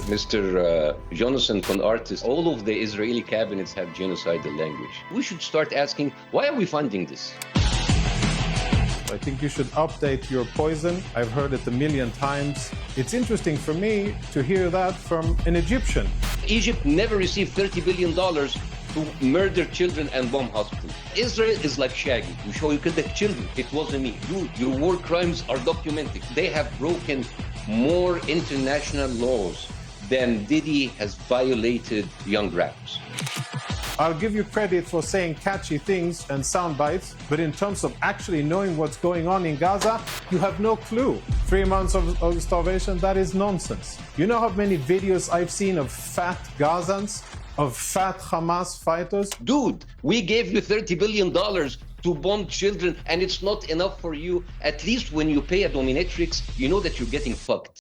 Mr. Jonathan Conricus, all of the Israeli cabinets have genocidal language. We should start asking, why are we funding this? I think you should update your poison. I've heard it a million times. It's interesting for me to hear that from an Egyptian. Egypt never received $30 billion to murder children and bomb hospitals. Israel is like Shaggy. You show you killed the children. It wasn't me. Your war crimes are documented. They have broken more international laws than Diddy has violated young rappers. I'll give you credit for saying catchy things and sound bites, but in terms of actually knowing what's going on in Gaza, you have no clue. 3 months of starvation, that is nonsense. You know how many videos I've seen of FAT Gazans, of fat Hamas fighters? Dude, we gave you $30 billion to bomb children, and it's not enough for you. At least when you pay a dominatrix, you know that you're getting fucked.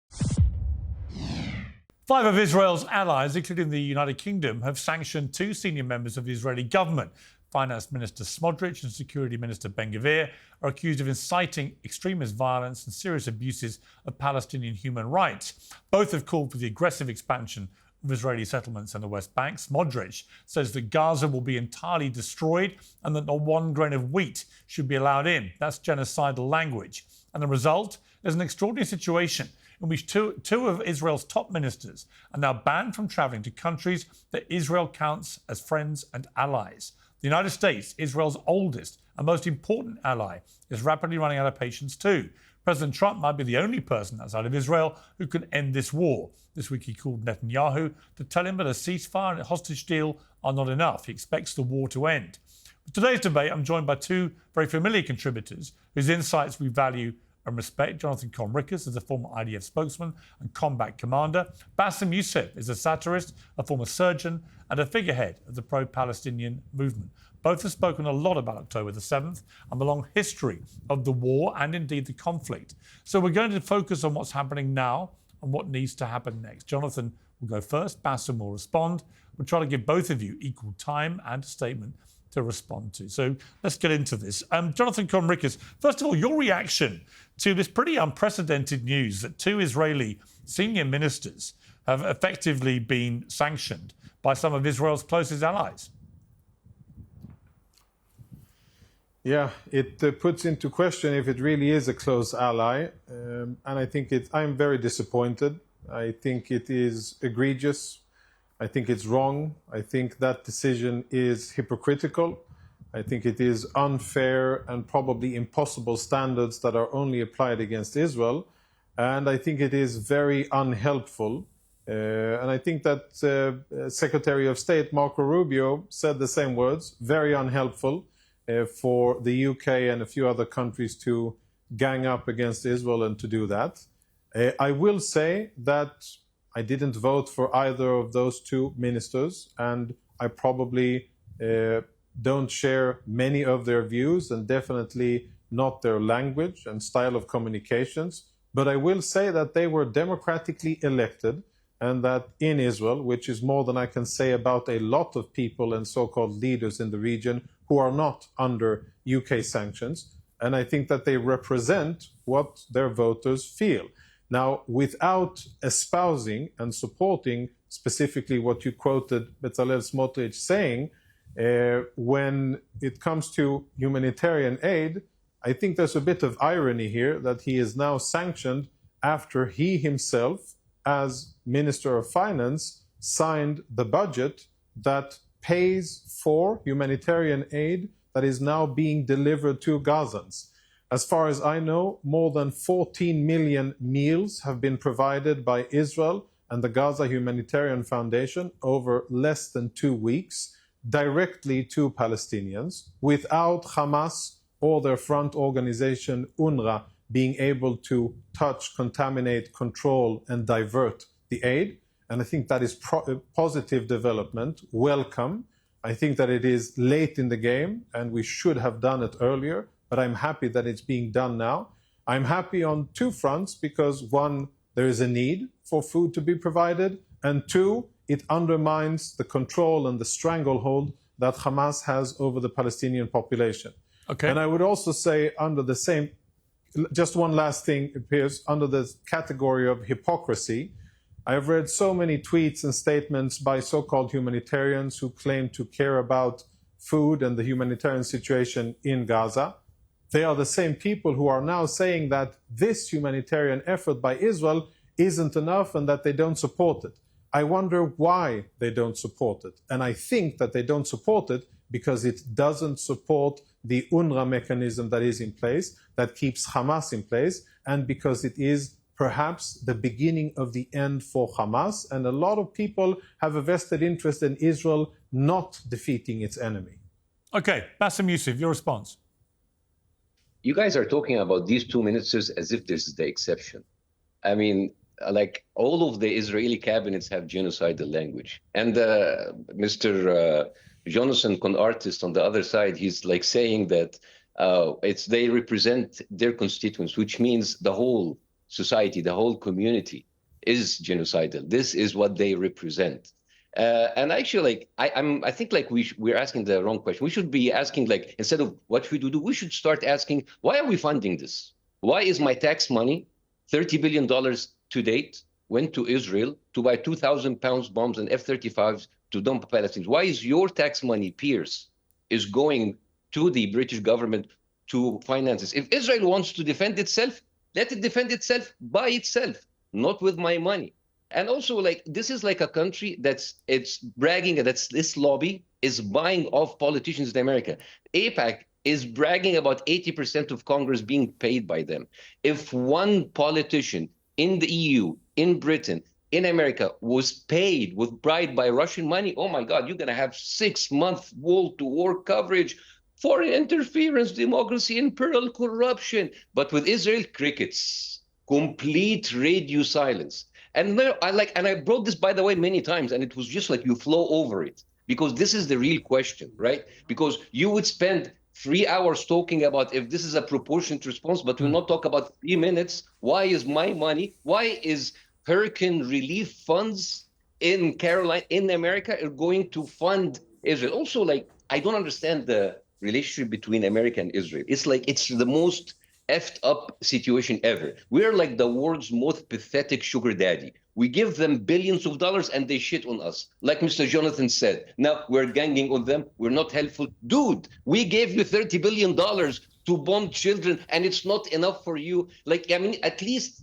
5 of Israel's allies, including the United Kingdom, have sanctioned 2 senior members of the Israeli government. Finance Minister Smotrich and Security Minister Ben-Gvir are accused of inciting extremist violence and serious abuses of Palestinian human rights. Both have called for the aggressive expansion of Israeli settlements in the West Bank. Smotrich says that Gaza will be entirely destroyed and that not one grain of wheat should be allowed in. That's genocidal language. And the result is an extraordinary situation in which two of Israel's top ministers are now banned from travelling to countries that Israel counts as friends and allies. The United States, Israel's oldest and most important ally, is rapidly running out of patience too. President Trump might be the only person outside of Israel who can end this war. This week he called Netanyahu to tell him that a ceasefire and a hostage deal are not enough. He expects the war to end. For today's debate, I'm joined by 2 very familiar contributors whose insights we value and respect. Jonathan Conricus is a former IDF spokesman and combat commander. Bassem Youssef is a satirist, a former surgeon, and a figurehead of the pro-Palestinian movement. Both have spoken a lot about October the 7th and the long history of the war and indeed the conflict. So we're going to focus on what's happening now and what needs to happen next. Jonathan will go first. Bassem will respond. We'll try to give both of you equal time and a statement to respond to. So let's get into this. Jonathan Conricus, first of all, your reaction to this pretty unprecedented news that 2 Israeli senior ministers have effectively been sanctioned by some of Israel's closest allies. Yeah, it puts into question if it really is a close ally. And I think I'm very disappointed. I think it is egregious. I think it's wrong. I think that decision is hypocritical. I think it is unfair and probably impossible standards that are only applied against Israel. And I think it is very unhelpful. And I think that Secretary of State Marco Rubio said the same words, very unhelpful for the UK and a few other countries to gang up against Israel and to do that. I will say that I didn't vote for either of those 2 ministers, and I probably don't share many of their views and definitely not their language and style of communications. But I will say that they were democratically elected, and that in Israel, which is more than I can say about a lot of people and so-called leaders in the region who are not under UK sanctions, and I think that they represent what their voters feel. Now, without espousing and supporting specifically what you quoted Bezalel Smotrich saying, when it comes to humanitarian aid, I think there's a bit of irony here that he is now sanctioned after he himself, as Minister of Finance, signed the budget that pays for humanitarian aid that is now being delivered to Gazans. As far as I know, more than 14 million meals have been provided by Israel and the Gaza Humanitarian Foundation over less than 2 weeks, directly to Palestinians, without Hamas or their front organization UNRWA being able to touch, contaminate, control, and divert the aid. And I think that is a positive development, welcome. I think that it is late in the game and we should have done it earlier. But I'm happy that it's being done now. I'm happy on 2 fronts because 1, there is a need for food to be provided, and 2, it undermines the control and the stranglehold that Hamas has over the Palestinian population. Okay. And I would also say under the same, just one last thing, Piers, under the category of hypocrisy, I've read so many tweets and statements by so-called humanitarians who claim to care about food and the humanitarian situation in Gaza. They are the same people who are now saying that this humanitarian effort by Israel isn't enough and that they don't support it. I wonder why they don't support it. And I think that they don't support it because it doesn't support the UNRWA mechanism that is in place, that keeps Hamas in place, and because it is perhaps the beginning of the end for Hamas. And a lot of people have a vested interest in Israel not defeating its enemy. Okay, Bassem Youssef, your response. You guys are talking about these two ministers as if this is the exception. I mean, like all of the Israeli cabinets have genocidal language. And Mr. Jonathan Conricus on the other side, he's like saying that they represent their constituents, which means the whole society, the whole community is genocidal. This is what they represent. And actually, like I think like we're asking the wrong question. We should be asking, like, instead of what should we do, we should start asking, why are we funding this? Why is my tax money, $30 billion to date, went to Israel to buy 2,000 pounds bombs and F-35s to dump Palestinians? Why is your tax money, Piers, is going to the British government to finance this? If Israel wants to defend itself, let it defend itself by itself, not with my money. And also, like, this is like a country it's bragging that this lobby is buying off politicians in America. AIPAC is bragging about 80% of Congress being paid by them. If one politician in the EU, in Britain, in America was paid with bribed by Russian money, oh my God, you're going to have 6-month wall-to-war coverage, foreign interference, democracy, imperial corruption. But with Israel, crickets, complete radio silence. And I brought this, by the way, many times, and it was just like you flow over it, because this is the real question, right? Because you would spend 3 hours talking about if this is a proportionate response, but we'll not talk about 3 minutes. Why is my money? Why is hurricane relief funds in America are going to fund Israel? Also, like, I don't understand the relationship between America and Israel. It's like it's the most effed up situation ever. We're like the world's most pathetic sugar daddy. We give them billions of dollars and they shit on us. Like Mr. Jonathan said, now we're ganging on them. We're not helpful. Dude, we gave you $30 billion to bomb children and it's not enough for you. Like, I mean, at least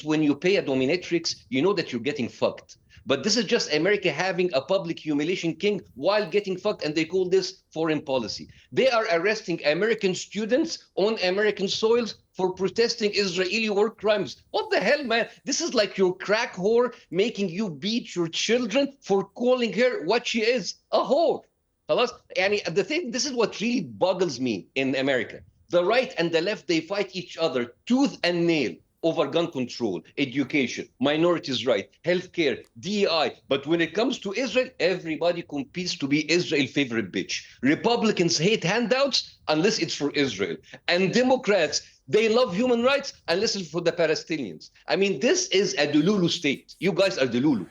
when you pay a dominatrix, you know that you're getting fucked. But this is just America having a public humiliation king while getting fucked, and they call this foreign policy. They are arresting American students on American soils for protesting Israeli war crimes. What the hell, man? This is like your crack whore making you beat your children for calling her what she is, a whore. And this is what really boggles me in America. The right and the left, they fight each other tooth and nail over gun control, education, minorities' rights, healthcare, DEI. But when it comes to Israel, everybody competes to be Israel's favorite bitch. Republicans hate handouts unless it's for Israel. And Democrats, they love human rights unless it's for the Palestinians. I mean, this is a delulu state. You guys are delulu.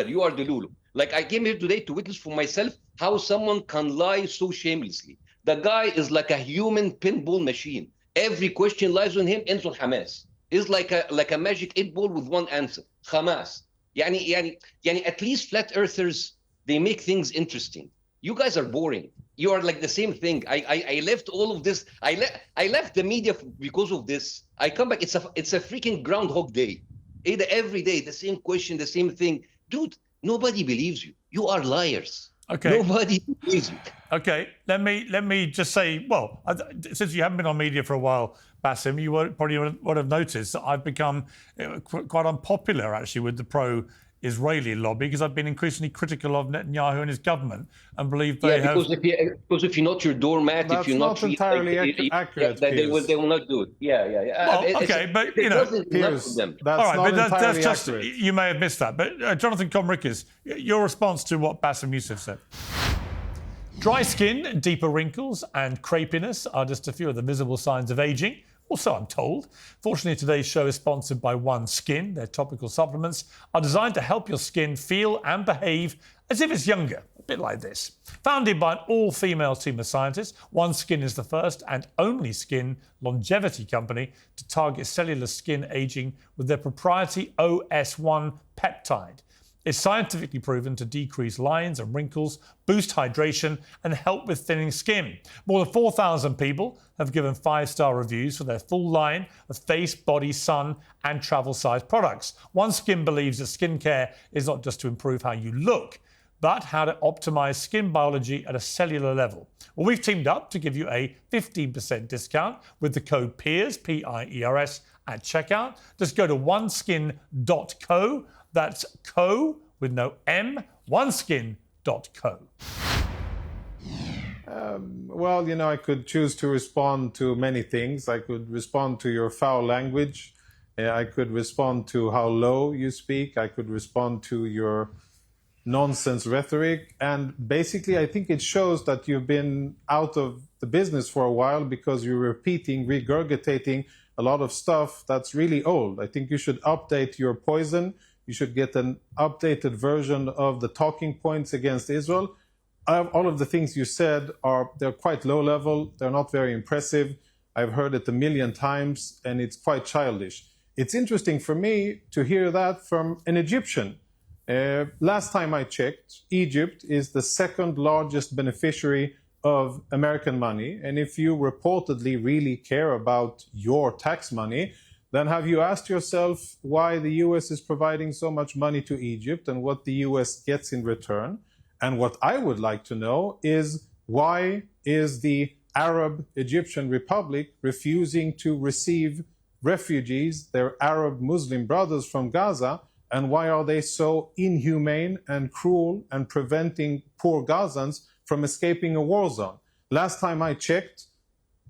You are delulu. Like, I came here today to witness for myself how someone can lie so shamelessly. The guy is like a human pinball machine. Every question lies on him, ends on Hamas. Is like a magic 8-ball with one answer. Hamas. Yani, at least flat earthers, they make things interesting. You guys are boring. You are like the same thing. I left all of this. I left the media because of this. I come back. It's a freaking Groundhog Day. Every day, the same question, the same thing. Dude, nobody believes you. You are liars. Okay. Nobody believes you. Okay. Let me just say, well, since you haven't been on media for a while, Bassem, you probably would have noticed that I've become quite unpopular, actually, with the pro-Israeli lobby, because I've been increasingly critical of Netanyahu and his government and believe they have... Because if you're not your doormat, That's if you're not entirely accurate, they will not do it. Yeah. Well, okay, but, you know... Piers, that's all right, not but that's just... accurate. You may have missed that. But, Jonathan Conricus, your response to what Bassem Youssef said. Dry skin, deeper wrinkles and crepiness are just a few of the visible signs of ageing. Also, I'm told. Fortunately, today's show is sponsored by OneSkin. Their topical supplements are designed to help your skin feel and behave as if it's younger, a bit like this. Founded by an all-female team of scientists, OneSkin is the first and only skin longevity company to target cellular skin aging with their proprietary OS1 peptide. It's scientifically proven to decrease lines and wrinkles, boost hydration, and help with thinning skin. More than 4,000 people have given 5-star reviews for their full line of face, body, sun, and travel-size products. OneSkin believes that skincare is not just to improve how you look, but how to optimize skin biology at a cellular level. Well, we've teamed up to give you a 15% discount with the code PIERS, P-I-E-R-S, at checkout. Just go to oneskin.co. That's co with no M, oneskin.co. Well, you know, I could choose to respond to many things. I could respond to your foul language. I could respond to how low you speak. I could respond to your nonsense rhetoric. And basically, I think it shows that you've been out of the business for a while because you're repeating, regurgitating a lot of stuff that's really old. I think you should update your poison. You should get an updated version of the talking points against Israel. All of the things you said they're quite low level. They're not very impressive. I've heard it a million times, and it's quite childish. It's interesting for me to hear that from an Egyptian. Last time I checked, Egypt is the second largest beneficiary of American money. And if you reportedly really care about your tax money, then have you asked yourself why the US is providing so much money to Egypt and what the US gets in return? And what I would like to know is why is the Arab Egyptian Republic refusing to receive refugees, their Arab Muslim brothers from Gaza, and why are they so inhumane and cruel and preventing poor Gazans from escaping a war zone? Last time I checked,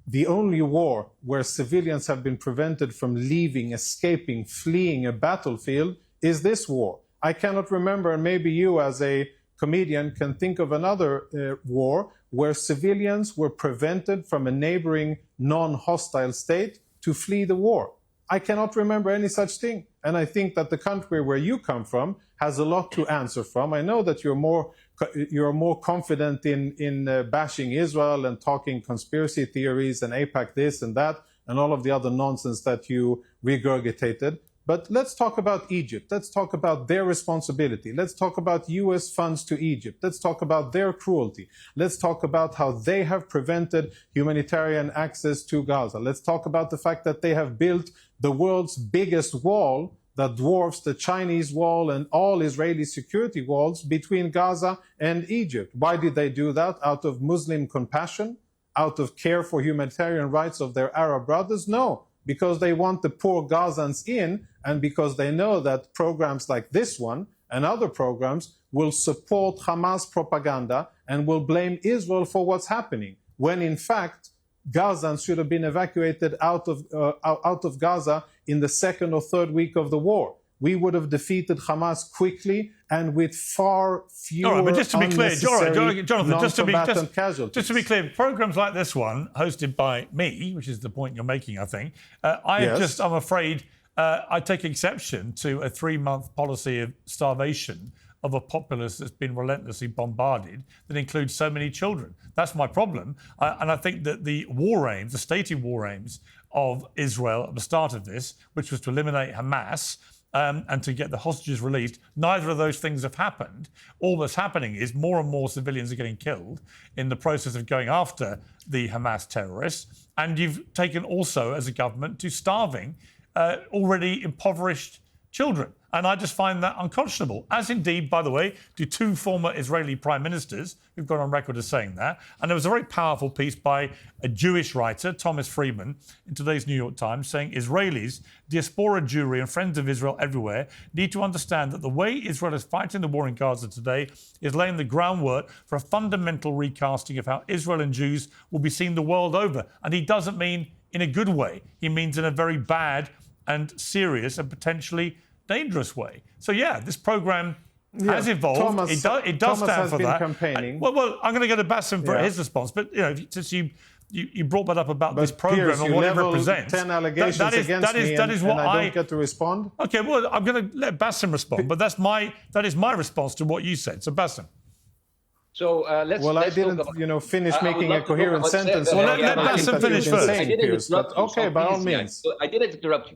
the only war where civilians have been prevented from leaving, escaping, fleeing a battlefield is this war. I cannot remember, and maybe you as a comedian can think of another war where civilians were prevented from a neighboring non-hostile state to flee the war. I cannot remember any such thing. And I think that the country where you come from has a lot to answer from. I know that you're more confident in bashing Israel and talking conspiracy theories and AIPAC this and that and all of the other nonsense that you regurgitated. But let's talk about Egypt. Let's talk about their responsibility. Let's talk about US funds to Egypt. Let's talk about their cruelty. Let's talk about how they have prevented humanitarian access to Gaza. Let's talk about the fact that they have built the world's biggest wall that dwarfs the Chinese wall and all Israeli security walls between Gaza and Egypt. Why did they do that? Out of Muslim compassion? Out of care for humanitarian rights of their Arab brothers? No, because they want the poor Gazans in, and because they know that programs like this one and other programs will support Hamas propaganda and will blame Israel for what's happening, when in fact Gazans should have been evacuated out of Gaza in the second or third week of the war. We would have defeated Hamas quickly and with far fewer all right, but just to be clear, Jonathan, casualties. Just to be clear, programs like this one, hosted by me, which is the point you're making, I think, I'm afraid, I take exception to a 3-month policy of starvation of a populace that's been relentlessly bombarded that includes so many children. That's my problem. And I think that the war aims, the stated war aims of Israel at the start of this, which was to eliminate Hamas and to get the hostages released, neither of those things have happened. All that's happening is more and more civilians are getting killed in the process of going after the Hamas terrorists. And you've taken also, as a government, to starving already impoverished children. And I just find that unconscionable, as indeed, by the way, do 2 former Israeli prime ministers who've gone on record as saying that. And there was a very powerful piece by a Jewish writer, Thomas Friedman, in today's New York Times, saying Israelis, diaspora Jewry and friends of Israel everywhere need to understand that the way Israel is fighting the war in Gaza today is laying the groundwork for a fundamental recasting of how Israel and Jews will be seen the world over. And he doesn't mean in a good way. He means in a very bad and serious and potentially dangerous way. So yeah, this program has evolved. It does stand for that. Campaigning. Well, I'm going to go to Bassem for his response. But since you brought that up about this program Piers, and what it represents, 10 allegations against me, and I don't get to respond. Okay, well, I'm going to let Bassem respond. But that is my response to what you said. So Bassem. So I didn't, finish making a coherent sentence. Well, let Bassem finish first. By all means. I didn't interrupt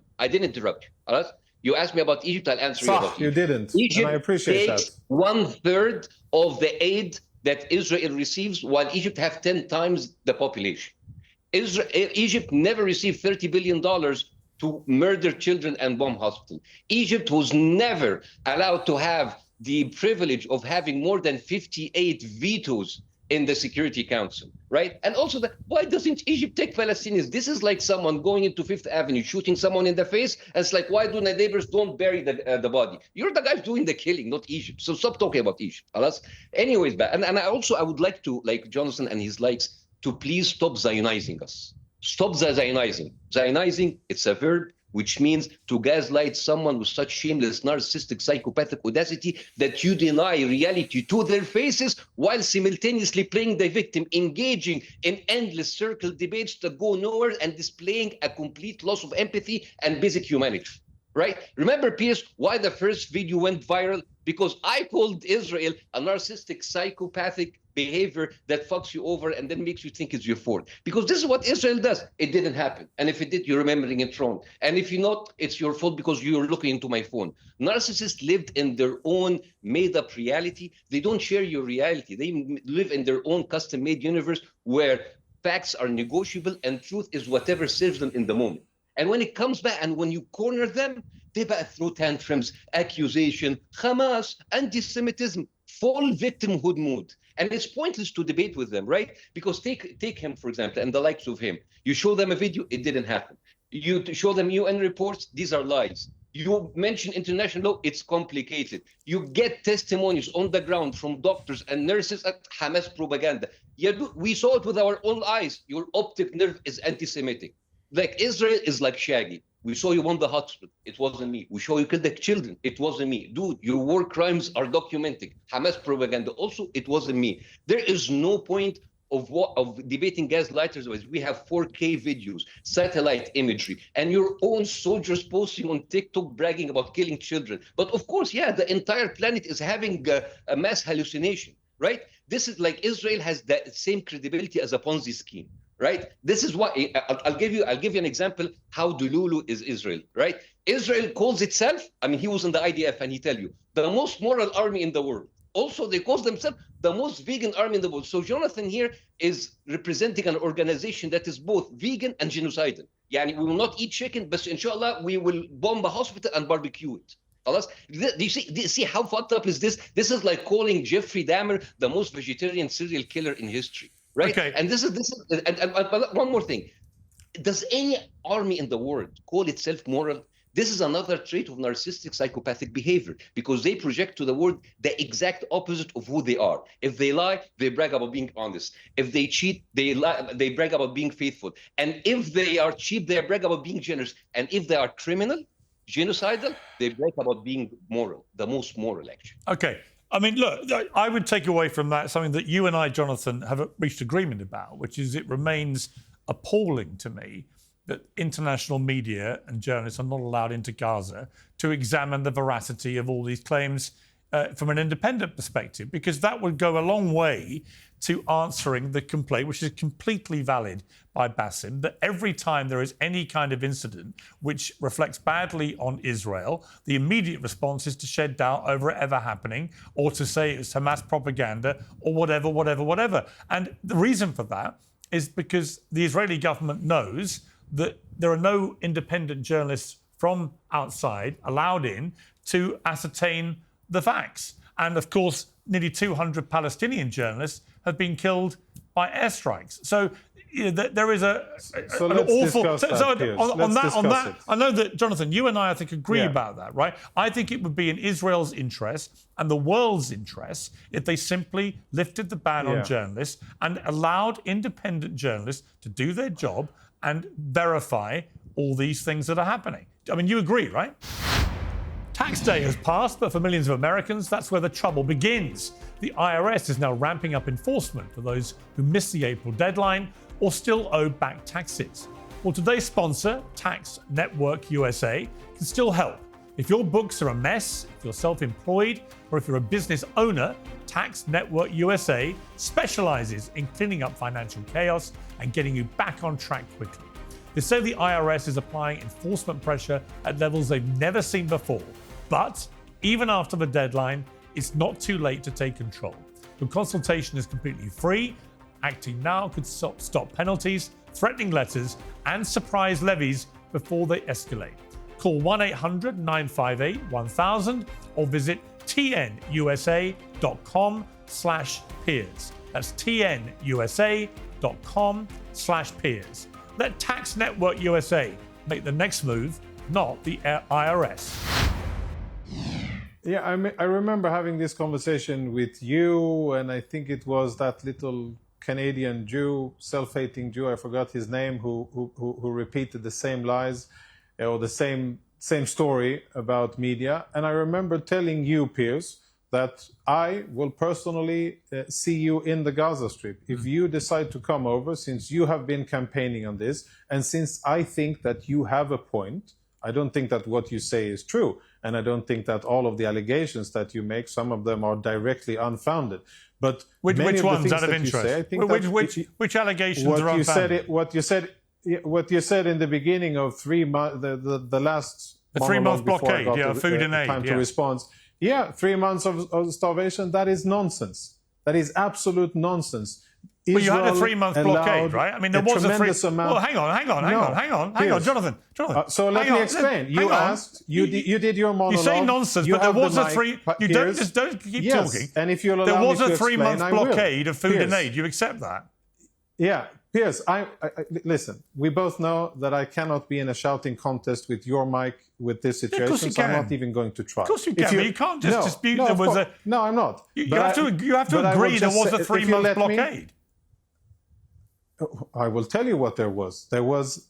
you. All right? You asked me about Egypt, I'll answer you about Egypt. You didn't, Egypt and I appreciate takes that. 1/3 of the aid that Israel receives, while Egypt have 10 times the population. Egypt never received $30 billion to murder children and bomb hospitals. Egypt was never allowed to have the privilege of having more than 58 vetoes in the Security Council, right? And also, why doesn't Egypt take Palestinians? This is like someone going into Fifth Avenue, shooting someone in the face, and it's like, why do the neighbors don't bury the body? You're the guys doing the killing, not Egypt. So stop talking about Egypt. Anyways, and I would like to, like Jonathan and his likes, to please stop Zionizing us. Stop the Zionizing. Zionizing, it's a verb, which means to gaslight someone with such shameless, narcissistic, psychopathic audacity that you deny reality to their faces while simultaneously playing the victim, engaging in endless circle debates that go nowhere and displaying a complete loss of empathy and basic humanity, right? Remember, Piers, why the first video went viral? Because I called Israel a narcissistic, psychopathic behavior that fucks you over and then makes you think it's your fault. Because this is what Israel does. It didn't happen. And if it did, you're remembering it wrong. And if you're not, it's your fault because you're looking into my phone. Narcissists lived in their own made-up reality. They don't share your reality. They live in their own custom-made universe where facts are negotiable and truth is whatever serves them in the moment. And when it comes back and when you corner them, they throw tantrums, accusation, Hamas, anti-Semitism, full victimhood mood. And it's pointless to debate with them, right? Because take him, for example, and the likes of him. You show them a video, it didn't happen. You show them UN reports, these are lies. You mention international law, it's complicated. You get testimonies on the ground from doctors and nurses at Hamas propaganda. We saw it with our own eyes. Your optic nerve is anti-Semitic. Like Israel is like Shaggy. We saw you won the hospital. It wasn't me. We saw you killed the children. It wasn't me. Dude, your war crimes are documented. Hamas propaganda. Also, it wasn't me. There is no point of debating gaslighters. We have 4K videos, satellite imagery, and your own soldiers posting on TikTok bragging about killing children. But of course, yeah, the entire planet is having a mass hallucination, right? This is like Israel has the same credibility as a Ponzi scheme. Right? This is what I'll give you an example how delulu is Israel, right? Israel calls itself, I mean, he was in the IDF and he tell you, the most moral army in the world. Also, they call themselves the most vegan army in the world. So Jonathan here is representing an organization that is both vegan and genocidal. Yani, we will not eat chicken, but inshallah, we will bomb a hospital and barbecue it. Do you see how fucked up is this? This is like calling Jeffrey Dahmer the most vegetarian serial killer in history. Right. Okay. And this is but one more thing. Does any army in the world call itself moral? This is another trait of narcissistic psychopathic behavior because they project to the world the exact opposite of who they are. If they lie, they brag about being honest. If they cheat, they brag about being faithful. And if they are cheap, they brag about being generous. And if they are criminal, genocidal, they brag about being moral, the most moral actually. Okay. I mean, look, I would take away from that something that you and I, Jonathan, have reached agreement about, which is it remains appalling to me that international media and journalists are not allowed into Gaza to examine the veracity of all these claims from an independent perspective, because that would go a long way to answering the complaint, which is completely valid by Bassem, that every time there is any kind of incident which reflects badly on Israel, the immediate response is to shed doubt over it ever happening or to say it's Hamas propaganda or whatever. And the reason for that is because the Israeli government knows that there are no independent journalists from outside allowed in to ascertain the facts. And of course, nearly 200 Palestinian journalists have been killed by airstrikes. So there is an awful. On that, I know that Jonathan, you and I think agree about that, right? I think it would be in Israel's interest and the world's interest if they simply lifted the ban on journalists and allowed independent journalists to do their job and verify all these things that are happening. I mean, you agree, right? Tax day has passed, but for millions of Americans, that's where the trouble begins. The IRS is now ramping up enforcement for those who missed the April deadline or still owe back taxes. Well, today's sponsor, Tax Network USA, can still help. If your books are a mess, if you're self-employed, or if you're a business owner, Tax Network USA specializes in cleaning up financial chaos and getting you back on track quickly. They say the IRS is applying enforcement pressure at levels they've never seen before. But even after the deadline, it's not too late to take control. The consultation is completely free. Acting now could stop penalties, threatening letters, and surprise levies before they escalate. Call 1-800-958-1000 or visit tnusa.com/peers. That's tnusa.com/peers. Let Tax Network USA make the next move, not the IRS. Yeah, I remember having this conversation with you, and I think it was that little Canadian Jew, self-hating Jew, I forgot his name, who repeated the same lies or the same story about media. And I remember telling you, Piers, that I will personally see you in the Gaza Strip. If you decide to come over, since you have been campaigning on this, and since I think that you have a point, I don't think that what you say is true. And I don't think that all of the allegations that you make, some of them are directly unfounded. But which ones, out of interest? Say, I think which allegations are unfounded? What you said in the beginning of 3 months, the last the 3-month blockade, food and aid, time to respond. Yeah, 3 months of starvation. That is nonsense. That is absolute nonsense. Well, you had a 3-month blockade, right? I mean, there was a Well, hang on, Jonathan. So let me explain. You asked, you did your monologue. You say nonsense, but there was a don't keep talking. And if you'll allow there was me to a 3-month blockade of food Piers. and aid. You accept that? Yeah, Piers, I listen. We both know that I cannot be in a shouting contest with your mic with this situation, so I'm not even going to try. Of course you can, but you can't just dispute there was a... No, I'm not. You have to agree there was a 3-month blockade. I will tell you what there was. There was,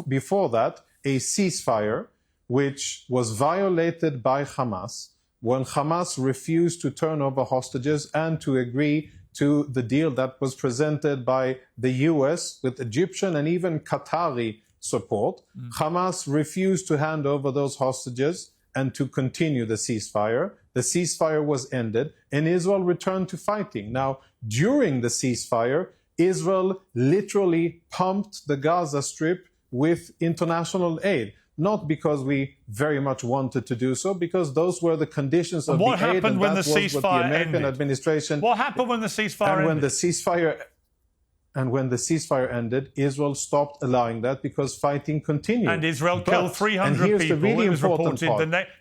before that, a ceasefire which was violated by Hamas when Hamas refused to turn over hostages and to agree to the deal that was presented by the US with Egyptian and even Qatari support. Hamas refused to hand over those hostages and to continue the ceasefire. The ceasefire was ended and Israel returned to fighting. Now, during the ceasefire, Israel literally pumped the Gaza Strip with international aid. Not because we very much wanted to do so, because those were the conditions of the aid. What happened when the ceasefire ended? Administration. What happened when the ceasefire ended? When the ceasefire ended, Israel stopped allowing that because fighting continued. And Israel killed 300 people. Really, it was reported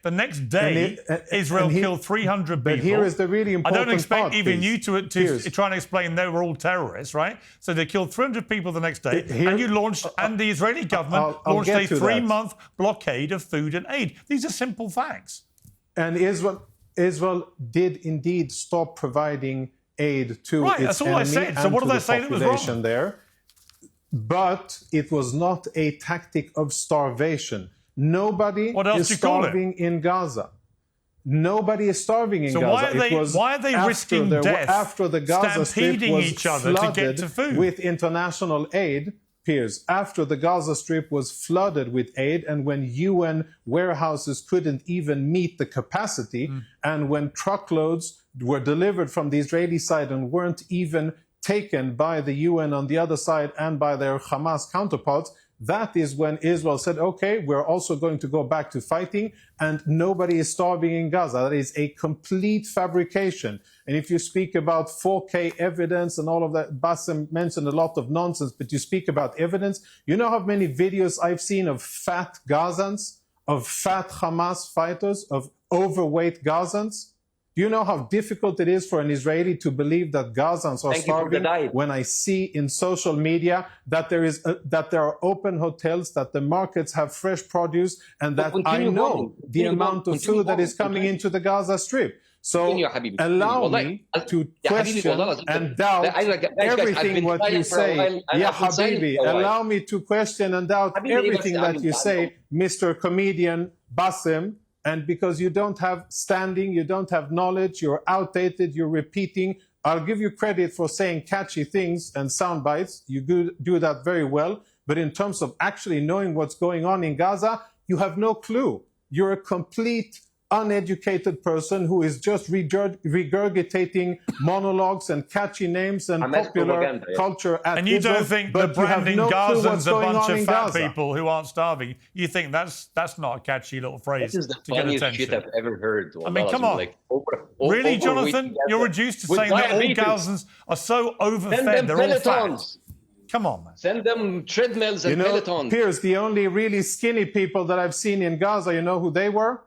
the next day, Israel killed 300 people. But here is the really important part. I don't expect even you to try and explain they were all terrorists, right? So they killed 300 people the next day, and you launched, and the Israeli government launched a 3-month blockade of food and aid. These are simple facts. And Israel did indeed stop providing aid to its enemy and to the population there. But it was not a tactic of starvation. Nobody is starving in Gaza. Nobody is starving in Gaza. Why are they risking death after the Gaza Strip was each other to get to food? With international aid, Piers, after the Gaza Strip was flooded with aid and when UN warehouses couldn't even meet the capacity and when truckloads were delivered from the Israeli side and weren't even taken by the UN on the other side and by their Hamas counterparts, that is when Israel said, okay, we're also going to go back to fighting and nobody is starving in Gaza. That is a complete fabrication. And if you speak about 4K evidence and all of that, Bassem mentioned a lot of nonsense, but you speak about evidence. You know how many videos I've seen of fat Gazans, of fat Hamas fighters, of overweight Gazans? Do you know how difficult it is for an Israeli to believe that Gazans are starving when I see in social media that there are open hotels, that the markets have fresh produce, and that I know the amount of food that is coming into the Gaza Strip? So allow me to question and doubt everything what you say. Ya Habibi, allow me to question and doubt everything that you say, Mr. Comedian Bassem. And because you don't have standing, you don't have knowledge, you're outdated, you're repeating. I'll give you credit for saying catchy things and sound bites. You do that very well. But in terms of actually knowing what's going on in Gaza, you have no clue. You're a complete uneducated person who is just regurgitating monologues and catchy names and Hamas popular propaganda, yeah. culture at And you Israel, don't think but that you have branding no clue what's Gazans a going bunch on of in fat Gaza. people who aren't starving? You think that's not a catchy little phrase This is the to get funniest attention? shit I've ever heard. I mean, come on. Like, Really, Jonathan? You're reduced to saying that all Gazans are so overfed, they're all fat. Come on, man. Send them treadmills and pelotons. Piers, the only really skinny people that I've seen in Gaza, you know who they were?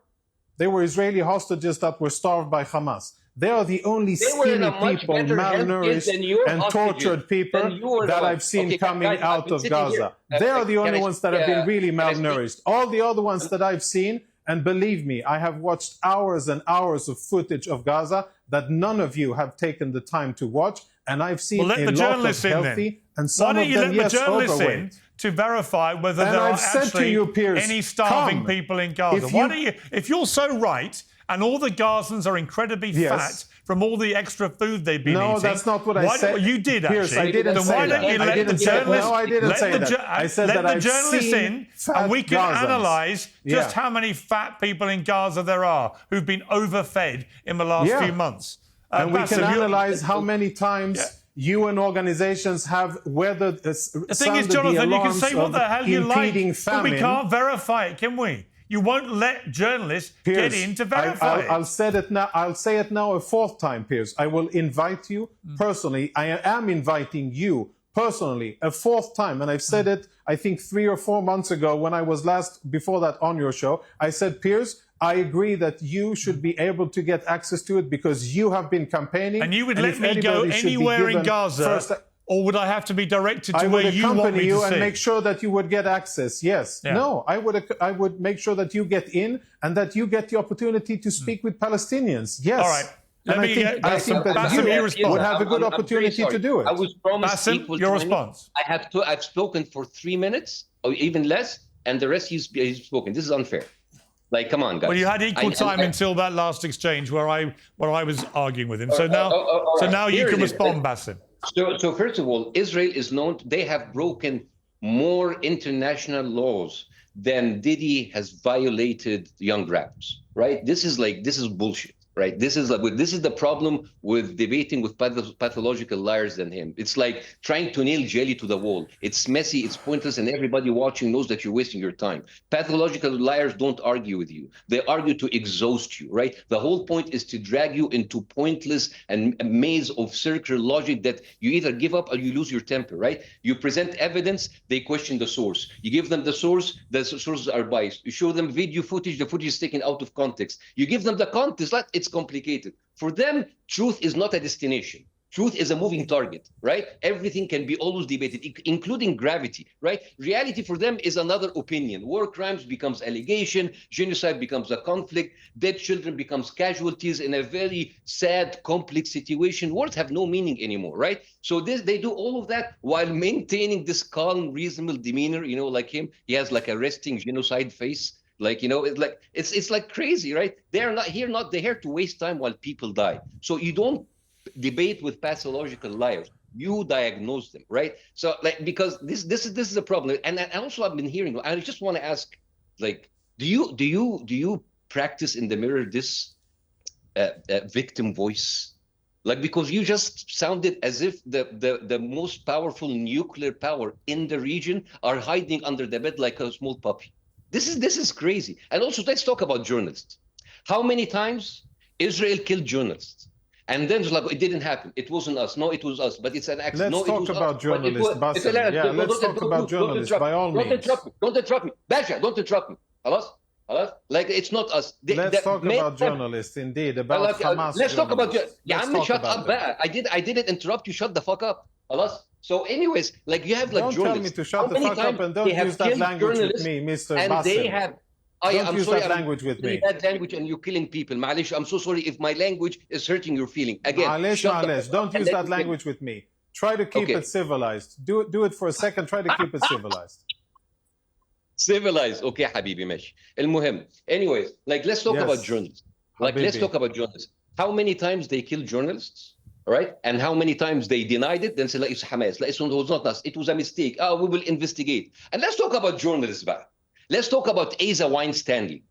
They were Israeli hostages that were starved by Hamas. They are the only skinny people, malnourished and tortured people that I've seen coming out of Gaza. They are the only ones that have been really malnourished. All the other ones that I've seen, and believe me, I have watched hours and hours of footage of Gaza that none of you have taken the time to watch, and I've seen a lot of healthy and some of them, yes, overweight. To verify whether there are actually any starving people in Gaza. Why don't you, if you're so right, and all the Gazans are incredibly fat from all the extra food they've been eating. No, that's not what I said. You did, Piers, actually. I didn't then say why that. don't you let the journalists... No, I didn't say that. I said that I've seen and we can Gazans. analyse just how many fat people in Gaza there are who've been overfed in the last few months. And we can analyse how many times... UN organizations have weathered the thing is, Jonathan, you can say what the hell you like, famine. but we can't verify it, can we? You won't let journalists get in to verify it. I'll say it now. I'll say it now a fourth time, Piers. I will invite you personally. I am inviting you personally a fourth time, and I've said it. I think 3 or 4 months ago when I was last before that on your show. I said, Piers, I agree that you should be able to get access to it because you have been campaigning. And you would let me go anywhere in Gaza, or would I have to be directed to where you want me to see? And make sure that you would get access. Yes. Yeah. No, I would make sure that you get in and that you get the opportunity to speak with Palestinians. Yes. All right. I think that you would have a good opportunity to do it. I was promised Bassem, your response. I've spoken for 3 minutes or even less, and the rest he's spoken. This is unfair. Like, come on, guys. Well, you had equal time until that last exchange where I was arguing with him. So now you can respond, Bassem. So first of all, Israel is known. They have broken more international laws than Diddy has violated young rappers. Right? This is bullshit. Right. This is the problem with debating with pathological liars than him. It's like trying to nail jelly to the wall. It's messy, it's pointless, and everybody watching knows that you're wasting your time. Pathological liars don't argue with you. They argue to exhaust you, right? The whole point is to drag you into pointless and a maze of circular logic that you either give up or you lose your temper, right? You present evidence, they question the source. You give them the sources are biased. You show them video footage, the footage is taken out of context. You give them the context, it's complicated. For them, truth is not a destination. Truth is a moving target, right? Everything can be always debated, including gravity, right? Reality for them is another opinion. War crimes becomes allegation, genocide becomes a conflict, dead children becomes casualties in a very sad, complex situation. Words have no meaning anymore, right? So they do all of that while maintaining this calm, reasonable demeanor, like him. He has like a resting genocide face. It's like crazy, right? They're here to waste time while people die. So you don't debate with pathological liars. You diagnose them, right? So because this is a problem. And also I've been hearing, I just want to ask, do you practice in the mirror this victim voice? Because you just sounded as if the most powerful nuclear power in the region are hiding under the bed like a small puppy. This is crazy. And also, let's talk about journalists. How many times Israel killed journalists? And then it's like, it didn't happen. It wasn't us. No, it was us. But it's an accident. Let's talk about journalists, Bassem. Yeah, let's talk about journalists, by all means. Don't interrupt me. Basha, don't interrupt me. Halas? It's not us. Let's talk about journalists, indeed, about Hamas. Let's talk about journalists. Shut up. I didn't interrupt you. Shut the fuck up. Halas? So anyways, you have don't journalists. Don't tell me to shut the fuck up and don't use that language with me, Mr. Bassem. Don't use that language with me. That language and you're killing people. Malish, I'm so sorry if my language is hurting your feeling. Again, Malish, don't use that language with me. Try to keep it civilized. Do it for a second. Try to keep it civilized. Civilized. Okay, Habibi, mesh. المهم. Anyways, let's talk about journalists. Let's talk about journalists. How many times they kill journalists? All right, and how many times they denied it? Then say, it's Hamas. It was not us. It was a mistake. We will investigate. And let's talk about journalists back. Let's talk about Asa Weinstein.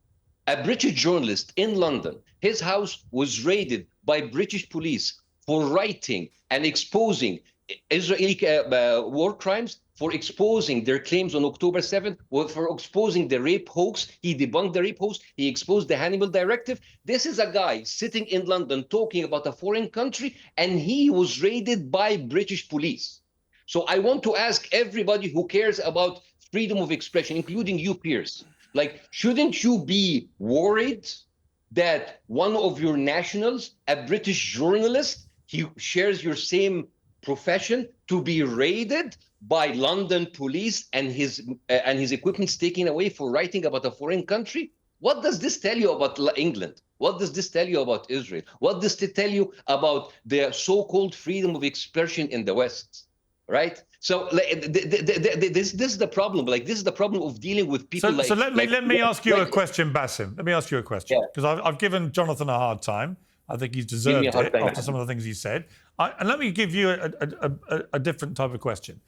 A British journalist in London, his house was raided by British police for writing and exposing Israeli war crimes, for exposing their claims on October 7th, for exposing the rape hoax. He debunked the rape hoax. He exposed the Hannibal Directive. This is a guy sitting in London talking about a foreign country, and he was raided by British police. So I want to ask everybody who cares about freedom of expression, including you, Piers, like, shouldn't you be worried that one of your nationals, a British journalist, he shares your same profession, to be raided by London police and his equipment taken away for writing about a foreign country? What does this tell you about England? What does this tell you about Israel? What does it tell you about the so-called freedom of expression in the West? Right? So this is the problem. Like, this is the problem of dealing with people. So let me ask you a question, Bassem. Let me ask you a question, because I've given Jonathan a hard time. I think he's deserved it after some of the things he said. And let me give you a different type of question.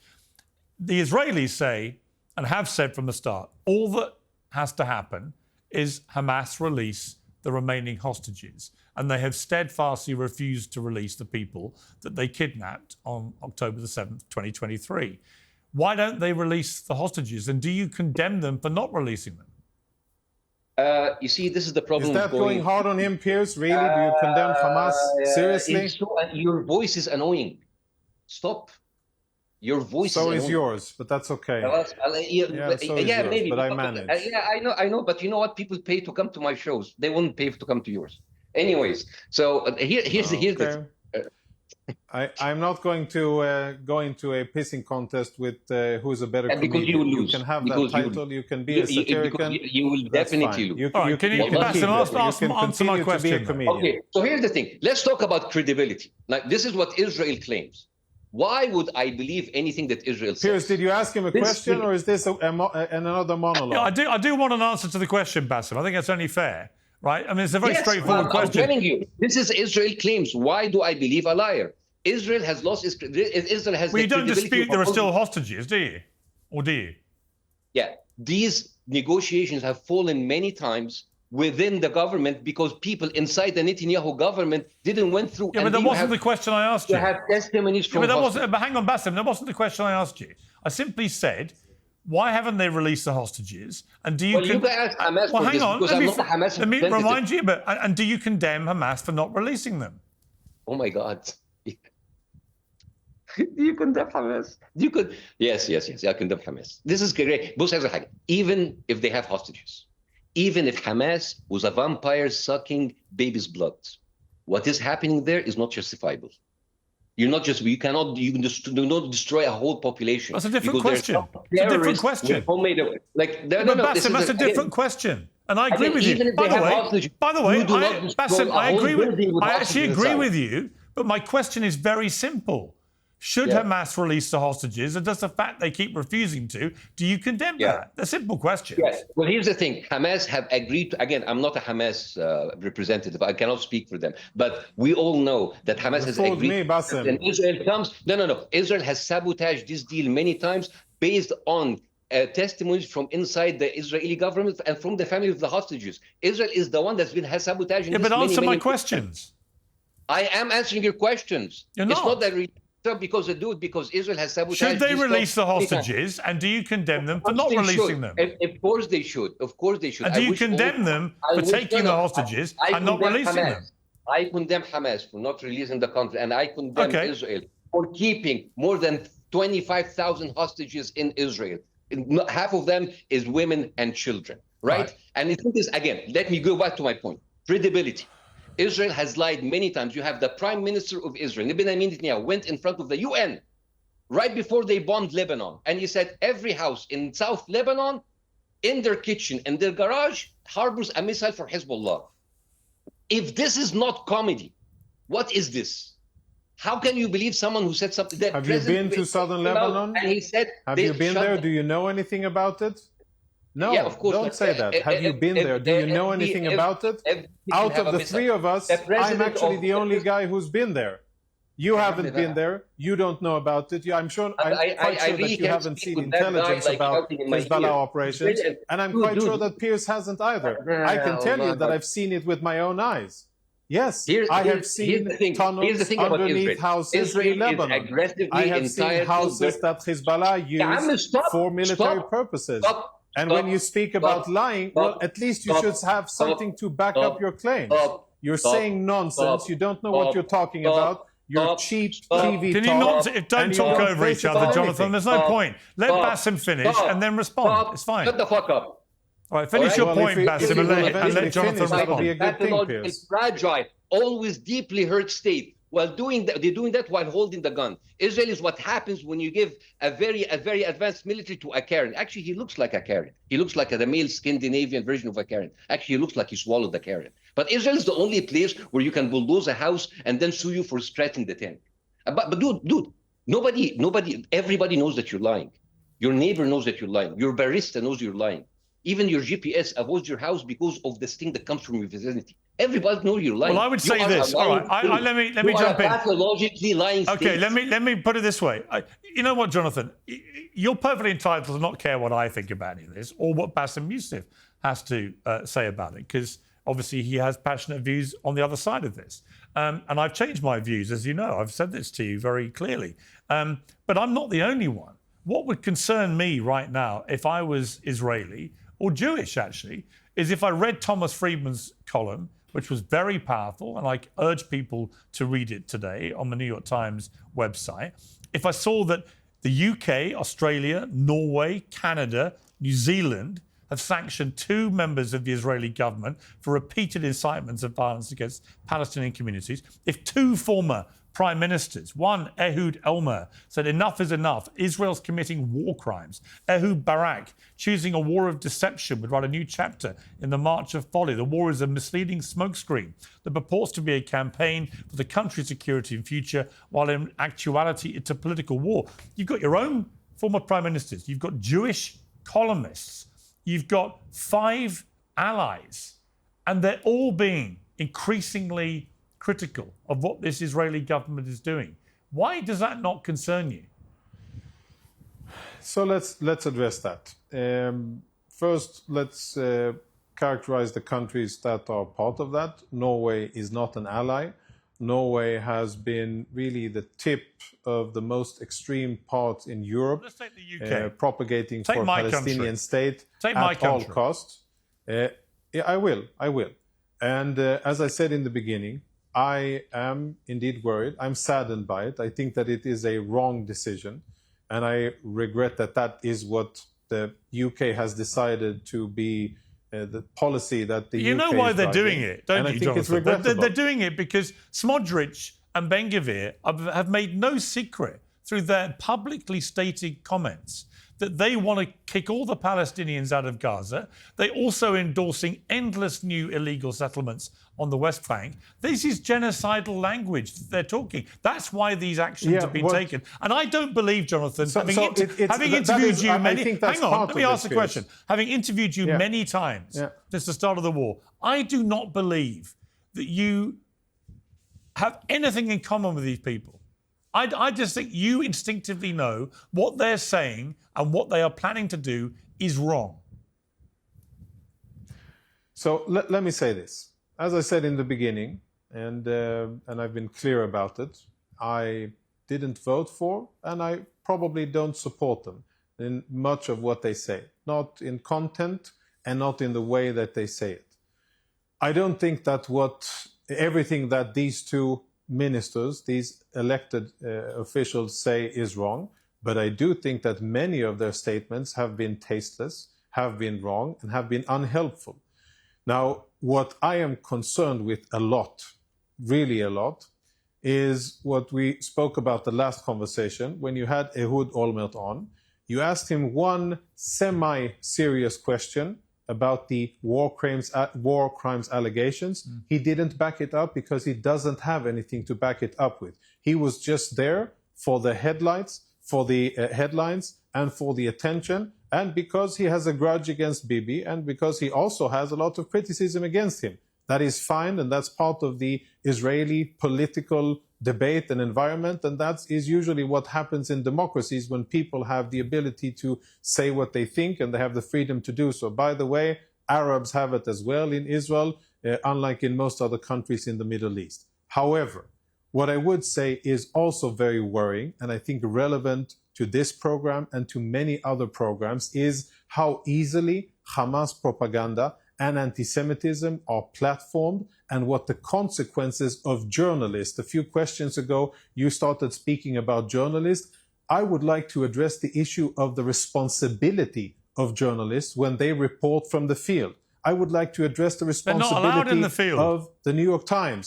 The Israelis say, and have said from the start, all that has to happen is Hamas release the remaining hostages. And they have steadfastly refused to release the people that they kidnapped on October the 7th, 2023. Why don't they release the hostages? And do you condemn them for not releasing them? You see, this is the problem. Is that going hard on him, Piers? Really? Do you condemn Hamas? Seriously? Your voice is annoying. Stop. Your voice so is annoying. Yours, but that's okay. Maybe. But I manage. I know. But you know what? People pay to come to my shows. They wouldn't pay to come to yours. Anyways, so here's the. I'm not going to go into a pissing contest with who's a better comedian. Because you will lose. You can have that title. You can be a satirican. You will definitely lose. Answer my question. Okay, so here's the thing. Let's talk about credibility. Like, this is what Israel claims. Why would I believe anything that Israel says? Piers, did you ask him a question, or is this another monologue? I do want an answer to the question, Bassem. I think that's only fair. Right? I mean, it's a very straightforward question. I'm telling you, this is Israel claims. Why do I believe a liar? Israel has lost its... Israel has... Well, you don't dispute there are still hostages, do you? Or do you? Yeah. These negotiations have fallen many times within the government because people inside the Netanyahu government didn't went through... Yeah, but that wasn't the question I asked you. You have testimonies from... But hang on, Bassem, that wasn't the question I asked you. I simply said... Why haven't they released the hostages? And do you? You can ask Hamas for this, because I'm not a Hamas let me remind you. And do you condemn Hamas for not releasing them? Oh my God! Do you condemn Hamas? Yes. I condemn Hamas. This is great. Even if they have hostages, even if Hamas was a vampire sucking baby's blood, what is happening there is not justifiable. You do not destroy a whole population. That's a different question. It's a different question. Bassem, that's a different question. And I agree with you. By the way, Bassem, I agree with. I actually agree with you. But my question is very simple. Should Hamas release the hostages, and does the fact they keep refusing to, do you condemn that? A simple question. Yes. Well, here's the thing. Hamas have agreed to, again, I'm not a Hamas representative. I cannot speak for them. But we all know that Hamas has agreed. And Israel comes. No. Israel has sabotaged this deal many times based on testimonies from inside the Israeli government and from the family of the hostages. Israel is the one that's been sabotaging this. But answer my questions. I am answering your questions. You're not. It's not that because Israel has sabotaged. Should they release the hostages, and do you condemn them for not releasing them? Of course they should. And do you condemn them for taking the hostages and not releasing them? I condemn Hamas for not releasing the country, and I condemn Israel for keeping more than 25,000 hostages in Israel. Half of them is women and children, right? And it is, again, let me go back to my point. Credibility. Israel has lied many times. You have the Prime Minister of Israel, Benjamin Netanyahu, went in front of the UN right before they bombed Lebanon. And he said every house in South Lebanon, in their kitchen, in their garage, harbors a missile for Hezbollah. If this is not comedy, what is this? How can you believe someone who said something? Have you been to southern Lebanon? And he said, have you been there? Do you know anything about it? No, yeah, of course, don't say that. Have you been there? Do you know anything about it? Out of the three of us, I'm actually the only guy who's been there. You haven't been there. You don't know about it. I'm quite sure that you haven't seen intelligence about Hezbollah operations. And I'm quite sure that Piers hasn't either. I can tell you that I've seen it with my own eyes. Yes, I have seen tunnels underneath houses in Lebanon. I have seen houses that Hezbollah used for military purposes. And when you speak about lying, well, at least you should have something to back up your claims. You're saying nonsense. You don't know what you're talking about. You're cheap TV Can you not? Don't talk over each other, Jonathan. There's no point. Let Bassem finish and then respond. It's fine. Shut the fuck up. All right, finish your point, Bassem, and let Jonathan respond. Pathological, fragile, always deeply hurt state. While doing that, they're doing that while holding the gun. Israel is what happens when you give a very advanced military to a Karen. Actually, he looks like a Karen. He looks like the male Scandinavian version of a Karen. Actually, he looks like he swallowed the Karen. But Israel is the only place where you can bulldoze a house and then sue you for scratching the tank. But dude, everybody knows that you're lying. Your neighbor knows that you're lying. Your barista knows you're lying. Even your GPS avoids your house because of the sting that comes from your vicinity. Everybody knows you're lying. Well, I would say this. All right, let me jump in. Pathologically lying. Okay, let me put it this way. You know what, Jonathan? You're perfectly entitled to not care what I think about any of this or what Bassem Youssef has to say about it, because obviously he has passionate views on the other side of this. And I've changed my views, as you know. I've said this to you very clearly. But I'm not the only one. What would concern me right now, if I was Israeli or Jewish, actually, is if I read Thomas Friedman's column, which was very powerful, and I urge people to read it today on the New York Times website. If I saw that the UK, Australia, Norway, Canada, New Zealand have sanctioned 2 members of the Israeli government for repeated incitements of violence against Palestinian communities, if 2 former prime ministers, one, Ehud Olmert, said enough is enough, Israel's committing war crimes. Ehud Barak, choosing a war of deception, would write a new chapter in the March of Folly. The war is a misleading smokescreen that purports to be a campaign for the country's security and future, while in actuality it's a political war. You've got your own former prime ministers, you've got Jewish columnists, you've got 5 allies, and they're all being increasingly critical of what this Israeli government is doing. Why does that not concern you? So let's address that. First, let's characterize the countries that are part of that. Norway is not an ally. Norway has been really the tip of the most extreme part in Europe. Let's take the UK. Propagating for a Palestinian state at all costs. I will. And as I said in the beginning, I am indeed worried. I'm saddened by it. I think that it is a wrong decision. And I regret that that is what the UK has decided to be the policy that the UK is You know why they're doing it, don't you, Jonathan? They're doing it because Smotrich and Ben-Gvir have made no secret through their publicly stated comments that they want to kick all the Palestinians out of Gaza. They're also endorsing endless new illegal settlements on the West Bank. This is genocidal language that they're talking. That's why these actions have been taken. And I don't believe, Jonathan, having interviewed you many... Hang on, let me ask a question. Having interviewed you many times since the start of the war, I do not believe that you have anything in common with these people. I just think you instinctively know what they're saying and what they are planning to do is wrong. So let me say this. As I said in the beginning, and I've been clear about it, I didn't vote for, and I probably don't support them in much of what they say. Not in content and not in the way that they say it. I don't think that everything that these 2 ministers, these elected officials say is wrong, but I do think that many of their statements have been tasteless, have been wrong, and have been unhelpful. Now, what I am concerned with a lot, really a lot, is what we spoke about the last conversation when you had Ehud Olmert on. You asked him one semi-serious question about the war crimes allegations. He didn't back it up because he doesn't have anything to back it up with. He was just there for the headlines, and for the attention, and because he has a grudge against Bibi, and because he also has a lot of criticism against him. That is fine, and that's part of the Israeli political debate and environment. And that is usually what happens in democracies when people have the ability to say what they think and they have the freedom to do so. By the way, Arabs have it as well in Israel, unlike in most other countries in the Middle East. However, what I would say is also very worrying, and I think relevant to this program and to many other programs, is how easily Hamas propaganda and anti-Semitism are platformed and what the consequences of journalists. A few questions ago, you started speaking about journalists. I would like to address the issue of the responsibility of journalists when they report from the field. I would like to address the responsibility They're not allowed in the field. of the New York Times.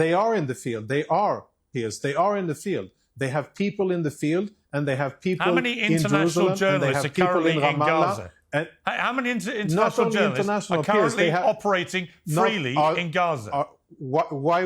They are in the field. They are, Piers. They are in the field. They have people in the field, and they have people How many in international Jerusalem, and they journalists have are people currently in in Ramallah. Gaza? And How many not international only journalists international are peers, currently operating freely in Gaza? Why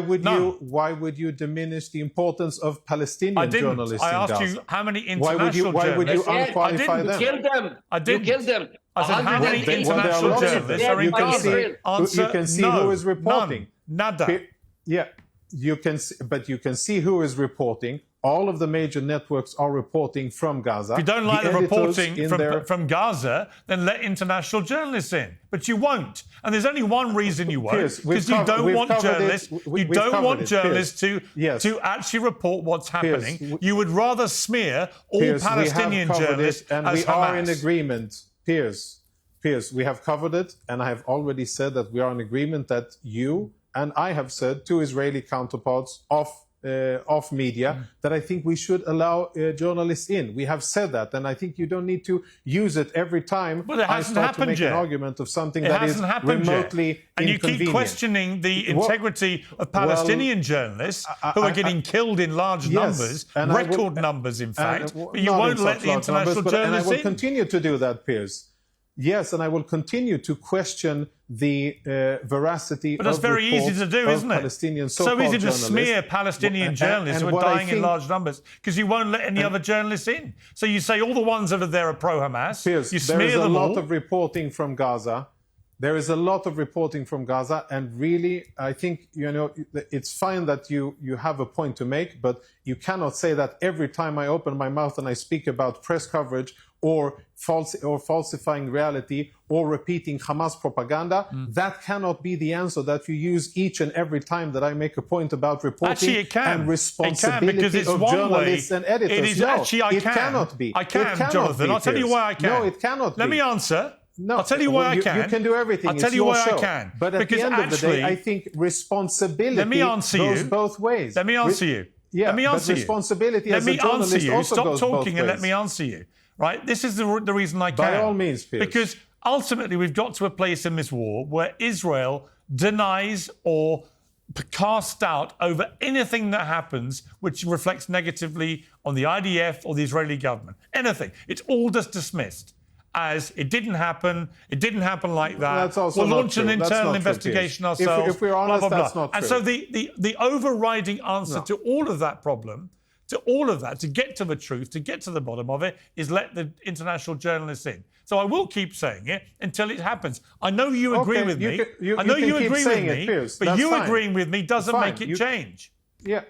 would you diminish the importance of Palestinian journalists I in asked Gaza? you how many international journalists. Why would you unqualify them? You killed them. I didn't. You killed them. I said, how many Well, international well, journalists are in you can Gaza? see, Answer, you can see no, who is reporting. None. Nada. Yeah, you can see, but you can see who is reporting. All of the major networks are reporting from Gaza. If you don't like the editors reporting from Gaza, then let international journalists in. But you won't. And there's only one reason you won't, because you don't want journalists. You don't want journalists to actually report what's happening. Piers, you would rather smear all Piers, Palestinian journalists and as we Hamas. are in agreement. Piers, we have covered it, and I have already said that we are in agreement that you and I have said to Israeli counterparts of media that I think we should allow journalists in. We have said that, and I think you don't need to use it every time I start to make an argument of something that is remotely and you inconvenient. keep questioning the integrity of Palestinian journalists who are getting killed in large numbers, record numbers, in fact, but you won't let the international journalists in. And I will continue to do that, Piers. Yes, and I will continue to question the veracity but that's of very easy to do, isn't it? Palestinian so easy to smear Palestinian journalists who are dying in large numbers because you won't let any other journalists in. So you say all the ones that are there are pro-Hamas. Piers, you smear there is a them lot all. of reporting from Gaza. There is a lot of reporting from Gaza, and really, I think it's fine that you have a point to make, but you cannot say that every time I open my mouth and I speak about press coverage or falsifying reality or repeating Hamas propaganda, that cannot be the answer that you use each and every time that I make a point about reporting. Actually, it can. And responsibility because it's of one journalists way. and editors. It is no, actually I it can. cannot be. I can, it cannot Jonathan. be, I'll tell you Piers. why I can. No, it cannot be. Let me answer. No, I'll tell you why I can. You can do everything. I'll tell it's you your why show. I can. But at because the end of the day, I think responsibility goes both ways. Let me answer you. Yeah, let me answer but responsibility as a journalist answer you. also Stop goes talking both and ways. let me answer you. Right? This is the reason I can. By all means, Piers. Because ultimately we've got to a place in this war where Israel denies or casts doubt over anything that happens which reflects negatively on the IDF or the Israeli government. Anything. It's all just dismissed as it didn't happen like that. That's also we'll not launch true. an That's internal not investigation true, ourselves. If we're honest, blah, blah, blah. that's not true. And so the overriding answer to all of that problem, to all of that, to get to the truth, to get to the bottom of it, is let the international journalists in. So I will keep saying it until it happens. I know you agree with me. I know you agree with me, Piers. but That's you fine. agreeing with me doesn't make it change. Yeah.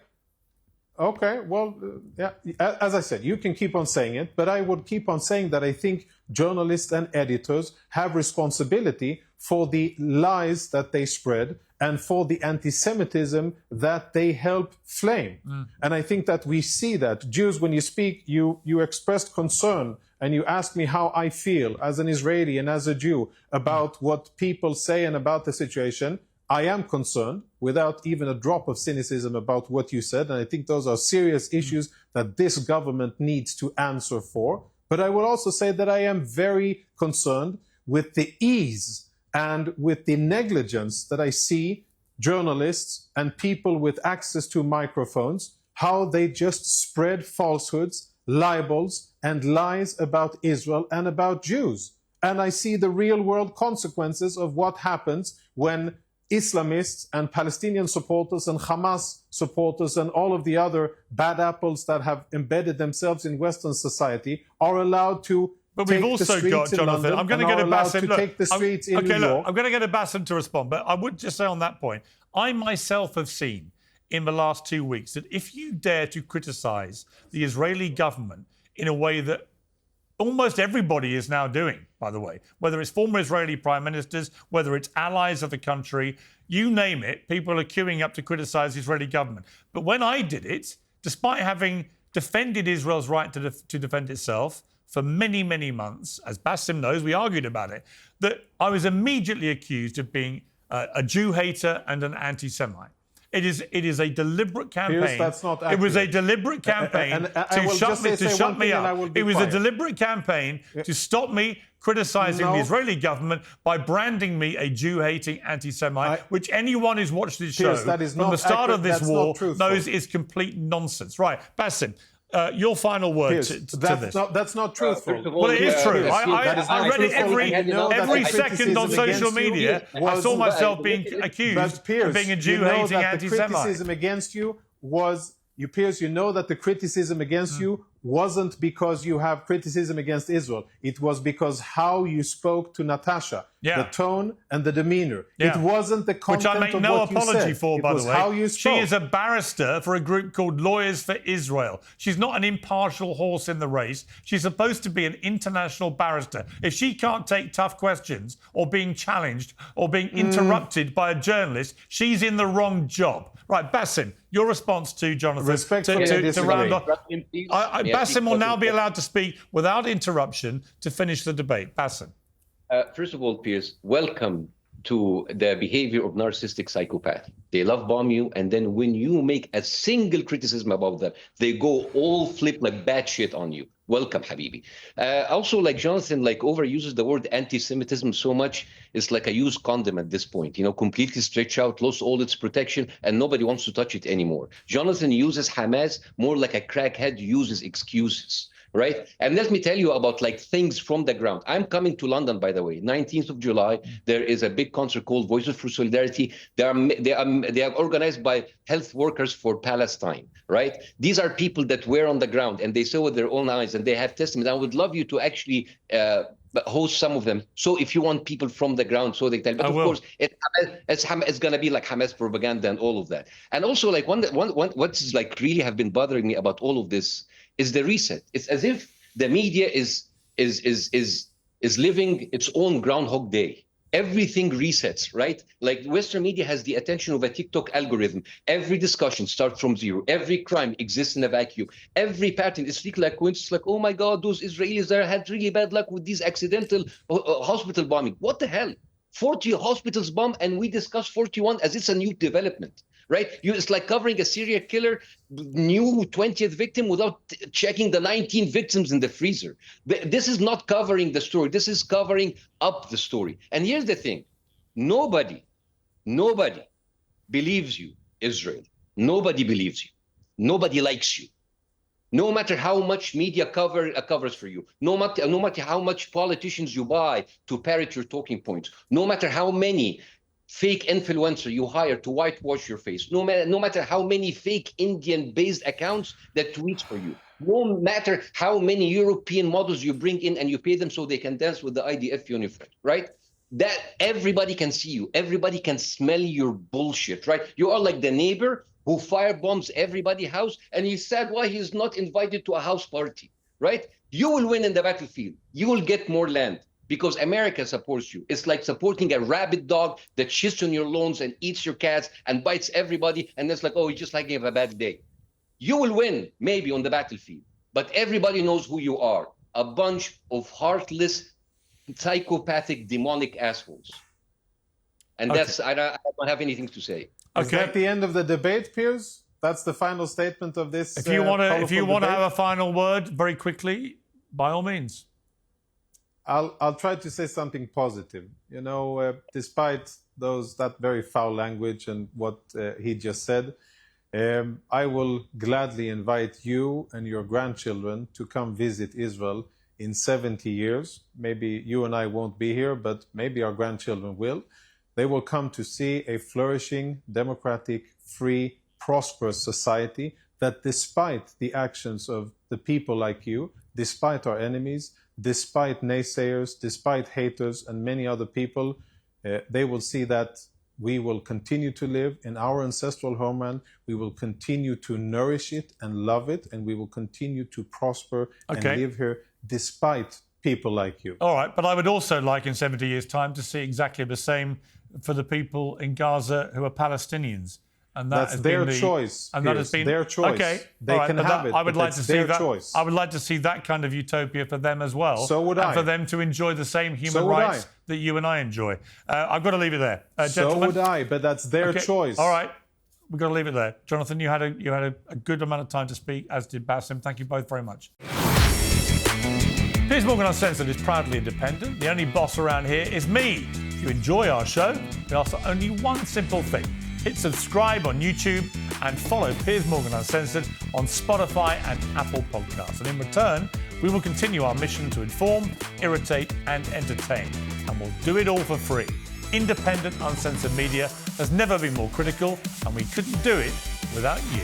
Okay, well, yeah. As I said, you can keep on saying it, but I would keep on saying that I think journalists and editors have responsibility for the lies that they spread and for the anti-Semitism that they help flame. And I think that we see that. Jews, when you speak, you expressed concern and you asked me how I feel as an Israeli and as a Jew about what people say and about the situation. I am concerned, without even a drop of cynicism, about what you said. And I think those are serious issues that this government needs to answer for. But I will also say that I am very concerned with the ease and with the negligence that I see journalists and people with access to microphones, how they just spread falsehoods, libels, and lies about Israel and about Jews. And I see the real world consequences of what happens when Islamists and Palestinian supporters and Hamas supporters and all of the other bad apples that have embedded themselves in Western society are allowed to take the streets in London. I'm going to get a Bassem. Take the streets in New York. I'm going to get a Bassem to respond, but I would just say on that point, I myself have seen in the last 2 weeks that if you dare to criticize the Israeli government in a way that almost everybody is now doing, by the way, whether it's former Israeli prime ministers, whether it's allies of the country, you name it, people are queuing up to criticize the Israeli government. But when I did it, despite having defended Israel's right to defend itself for many, many months, as Bassem knows, we argued about it, that I was immediately accused of being a Jew hater and an anti-Semite. It is a deliberate campaign. Piers, that's not accurate. It was a deliberate campaign to shut me up. It was a deliberate campaign to stop me criticizing the Israeli government by branding me a Jew-hating anti-Semite, which anyone who's watched this show from the start of this war knows is complete nonsense. Right, Bassem, your final word to this. That's not truthful. Well, it is true. I read it every second on social media. I saw myself being accused of being a Jew-hating anti-Semite. The criticism against you was, Piers, you know that the criticism against you wasn't because you have criticism against Israel. It was because how you spoke to Natasha, the tone and the demeanor. It wasn't the content of what you said. Which I make no apology for, by the way. How you spoke. She is a barrister for a group called Lawyers for Israel. She's not an impartial horse in the race. She's supposed to be an international barrister. If she can't take tough questions or being challenged or being interrupted by a journalist, she's in the wrong job. Right, Bassem, your response to Jonathan. To round off. Bassem will now be allowed to speak without interruption to finish the debate. Bassem. First of all, Piers, welcome to the behavior of narcissistic psychopath. They love bomb you, and then when you make a single criticism about them, they go all flip like bad shit on you. Welcome, Habibi. Also, like Jonathan, overuses the word anti-Semitism so much, it's like a used condom at this point. Completely stretched out, lost all its protection, and nobody wants to touch it anymore. Jonathan uses Hamas more like a crackhead uses excuses. Right. And let me tell you about things from the ground. I'm coming to London, by the way, 19th of July. There is a big concert called Voices for Solidarity. They are organized by health workers for Palestine. Right. These are people that were on the ground and they saw with their own eyes and they have testimony. I would love you to actually host some of them. So if you want people from the ground, so they tell. But of course, it's going to be like Hamas propaganda and all of that. And also what's really have been bothering me about all of this is the reset. It's as if the media is living its own Groundhog Day. Everything resets, right? Like Western media has the attention of a TikTok algorithm. Every discussion starts from zero. Every crime exists in a vacuum. Every pattern is like coincidence. Like, oh my God, those Israelis there had really bad luck with these accidental hospital bombing. What the hell? 40 hospitals bombed, and we discuss 41 as it's a new development. Right? It's like covering a serial killer, new 20th victim without checking the 19 victims in the freezer. This is not covering the story. This is covering up the story. And here's the thing. Nobody believes you, Israel. Nobody believes you. Nobody likes you. No matter how much media covers for you, no matter how much politicians you buy to parrot your talking points, no matter how many fake influencer you hire to whitewash your face, no matter how many fake Indian-based accounts that tweet for you, no matter how many European models you bring in and you pay them so they can dance with the IDF uniform, right? That everybody can see you, everybody can smell your bullshit, right? You are like the neighbor who firebombs everybody's house and he's sad why he's not invited to a house party, right? You will win in the battlefield. You will get more land. Because America supports you. It's like supporting a rabid dog that shits on your lawns and eats your cats and bites everybody. And it's like, oh, he's just like having a bad day. You will win, maybe, on the battlefield. But everybody knows who you are. A bunch of heartless, psychopathic, demonic assholes. And that's, I don't have anything to say. Okay. Is that the end of the debate, Piers? That's the final statement of this. If you want to have a final word very quickly, by all means. I'll try to say something positive. Despite that very foul language and what he just said, I will gladly invite you and your grandchildren to come visit Israel in 70 years. Maybe you and I won't be here, but maybe our grandchildren will. They will come to see a flourishing, democratic, free, prosperous society that despite the actions of the people like you, despite our enemies, despite naysayers, despite haters and many other people, they will see that we will continue to live in our ancestral homeland. We will continue to nourish it and love it, and we will continue to prosper and live here despite people like you. All right, but I would also like in 70 years' time to see exactly the same for the people in Gaza who are Palestinians. And that's their choice. And that has been their choice. Okay, they can have it. I would like to see that. Choice. I would like to see that kind of utopia for them as well. So would I. And for them to enjoy the same human rights that you and I enjoy. I've got to leave it there, so would I. But that's their choice. All right, we've got to leave it there. Jonathan, you had a good amount of time to speak, as did Bassem. Thank you both very much. Piers Morgan Uncensored is proudly independent. The only boss around here is me. If you enjoy our show, we ask for only one simple thing. Hit subscribe on YouTube and follow Piers Morgan Uncensored on Spotify and Apple Podcasts. And in return, we will continue our mission to inform, irritate and entertain. And we'll do it all for free. Independent, uncensored media has never been more critical, and we couldn't do it without you.